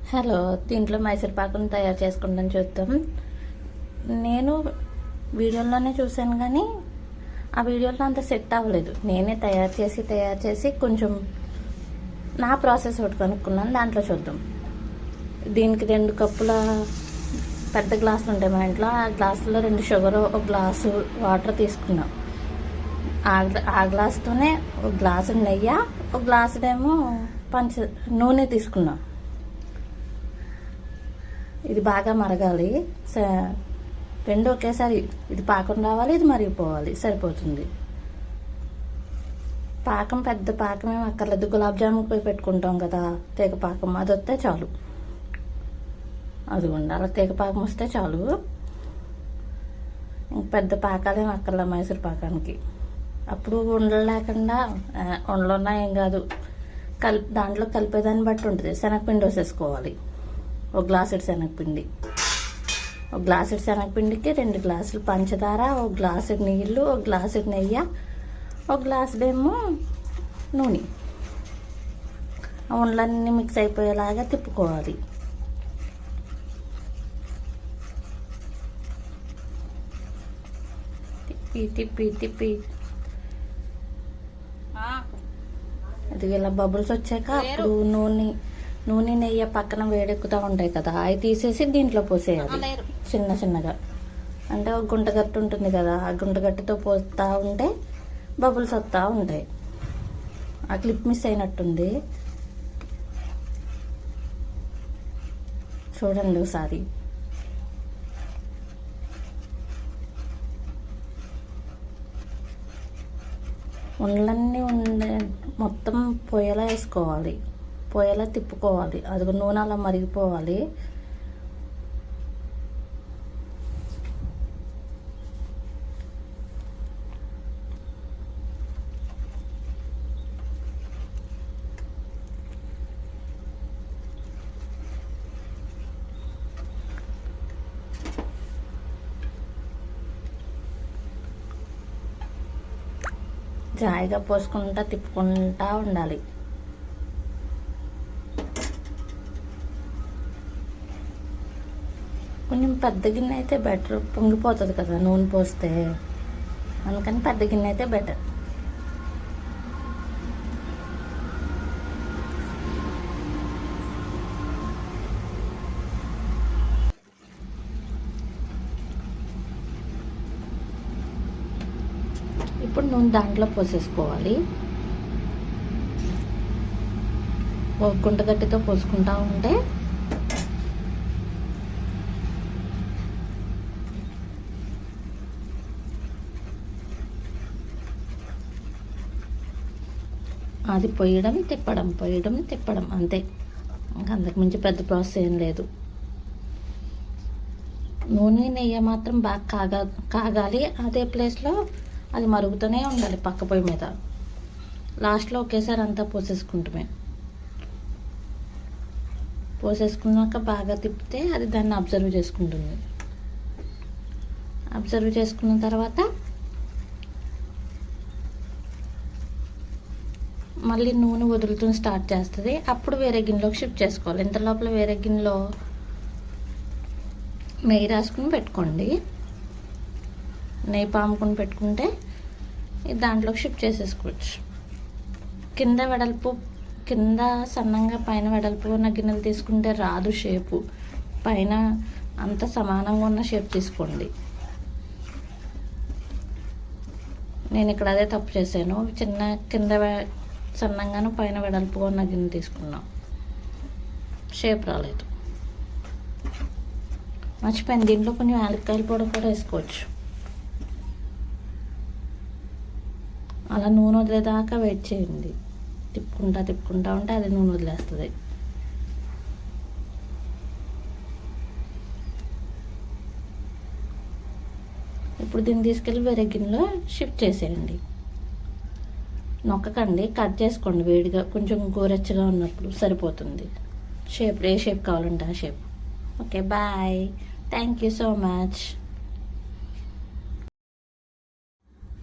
Hello, దీంట్లో మైసూర్ పాకును తయారు చేసుకుంటాను చూద్దాం. నేను వీడియోలోనే చూశాను కానీ ఆ వీడియోలో అంత సెట్ అవ్వలేదు. నేనే తయారు చేసి కొంచెం నా ప్రాసెస్ ఒకటి కనుక్కున్నాను. దాంట్లో చూద్దాం. దీనికి 2 కప్పుల పెద్ద గ్లాసులు ఉంటాయి మా ఇంట్లో. ఆ గ్లాసులో 2 షుగర్, 1 గ్లాసు వాటర్ తీసుకున్నాం. ఆ గ్లాసుతోనే 1 గ్లాసు నెయ్యి, 1 గ్లాసుడేమో నూనె తీసుకున్నాం. ఇది బాగా మరగాలి. రెండు ఒకేసారి, ఇది పాకం రావాలి, ఇది మరిగిపోవాలి, సరిపోతుంది. పాకం పెద్ద పాకం ఏమి అక్కర్లేదు. గులాబ్ జామున్ పోయి పెట్టుకుంటాం కదా, తీగ పాకం, అది వస్తే చాలు. అదిగోండి, అలా తీగ పాకం వస్తే చాలు. ఇంక పెద్ద పాకాలేం అక్కర్లే మైసూర్ పాకానికి. అప్పుడు ఉండలు లేకుండా, ఉండలు ఉన్నా ఏం కాదు, దాంట్లో కలిపేదాన్ని బట్టి ఉంటుంది. శనగపిండి వేసేసుకోవాలి. 1 గ్లాసు శనగపిండి, 1 గ్లాసు శనగపిండికి 2 గ్లాసులు పంచదార, 1 గ్లాసు నీళ్ళు, 1 గ్లాసు నెయ్యి, 1 గ్లాసుడేమో నూనె. ఆ ఉండలన్నీ మిక్స్ అయిపోయేలాగా తిప్పుకోవాలి. తిప్పి అది ఇలా బబుల్స్ వచ్చాక అప్పుడు నూనె నెయ్యి పక్కన వేడెక్కుతూ ఉంటాయి కదా, అవి తీసేసి దీంట్లో పోసేయాలి చిన్నగా. అంటే ఒక గుంటగట్టు ఉంటుంది కదా, ఆ గుంటగట్టుతో పోస్తూ ఉంటే బబుల్స్ వస్తూ ఉంటాయి. ఆ క్లిప్ మిస్ అయినట్టుంది, చూడండి ఒకసారి. ఉండలన్నీ మొత్తం పొయ్యేలా వేసుకోవాలి, పొయ్యేలా తిప్పుకోవాలి. అది నూనె అలా మరిగిపోవాలి. జాయిగా పోసుకుంటా తిప్పుకుంటా ఉండాలి. కొంచెం పెద్ద గిన్నె అయితే బెటర్, పొంగిపోతుంది కదా నూనె పోస్తే, అందుకని పెద్ద గిన్నె అయితే బెటర్. ఇప్పుడు నూనె దాంట్లో పోసేసుకోవాలి. ఒక గుంటగట్టితో పోసుకుంటా ఉంటే అది పొయ్యడం తిప్పడం అంతే. ఇంకా అంతకుమించి పెద్ద ప్రాసెస్ ఏం లేదు. నూనె నెయ్యి మాత్రం బాగా కాగాలి. అదే ప్లేస్లో అది మరుగుతూనే ఉండాలి పక్క పొయ్యి మీద. లాస్ట్లో ఒకేసారి అంతా పోసేసుకున్నాక బాగా తిప్పితే అది దాన్ని అబ్జర్వ్ చేసుకుంటుంది. అబ్జర్వ్ చేసుకున్న తర్వాత మళ్ళీ నూనె వదులుతూ స్టార్ట్ చేస్తుంది. అప్పుడు వేరే గిన్నెలోకి షిఫ్ట్ చేసుకోవాలి. ఇంత లోపల వేరే గిన్నెలో నెయ్యి రాసుకుని పెట్టుకోండి. నెయ్యి పాముకుని పెట్టుకుంటే దాంట్లోకి షిఫ్ట్ చేసేసుకోవచ్చు. కింద సన్నంగా పైన వెడల్పు ఉన్న గిన్నెలు తీసుకుంటే రాదు షేపు. పైన అంత సమానంగా ఉన్న షేప్ తీసుకోండి. నేను ఇక్కడ అదే తప్పు చేశాను. కింద సన్నంగాను పైన వెడల్పుగా ఉన్న గిన్నె తీసుకున్నాం, షేప్ రాలేదు. మర్చిపోయింది, దీంట్లో కొంచెం యాలక్కాయల పొడి కూడా వేసుకోవచ్చు. అలా నూనె వదిలేదాకా వెయిట్ చేయండి. తిప్పుకుంటా ఉంటే అది నూనె వదిలేస్తుంది. ఇప్పుడు దీన్ని తీసుకెళ్ళి వేరే గిన్నెలో షిఫ్ట్ చేసేయండి. నొక్కకండి, కట్ చేసుకోండి వేడిగా, కొంచెం గోరెచ్చగా ఉన్నప్పుడు సరిపోతుంది. ఏ షేప్ కావాలంటే ఆ shape. Okay, bye. Thank you so much.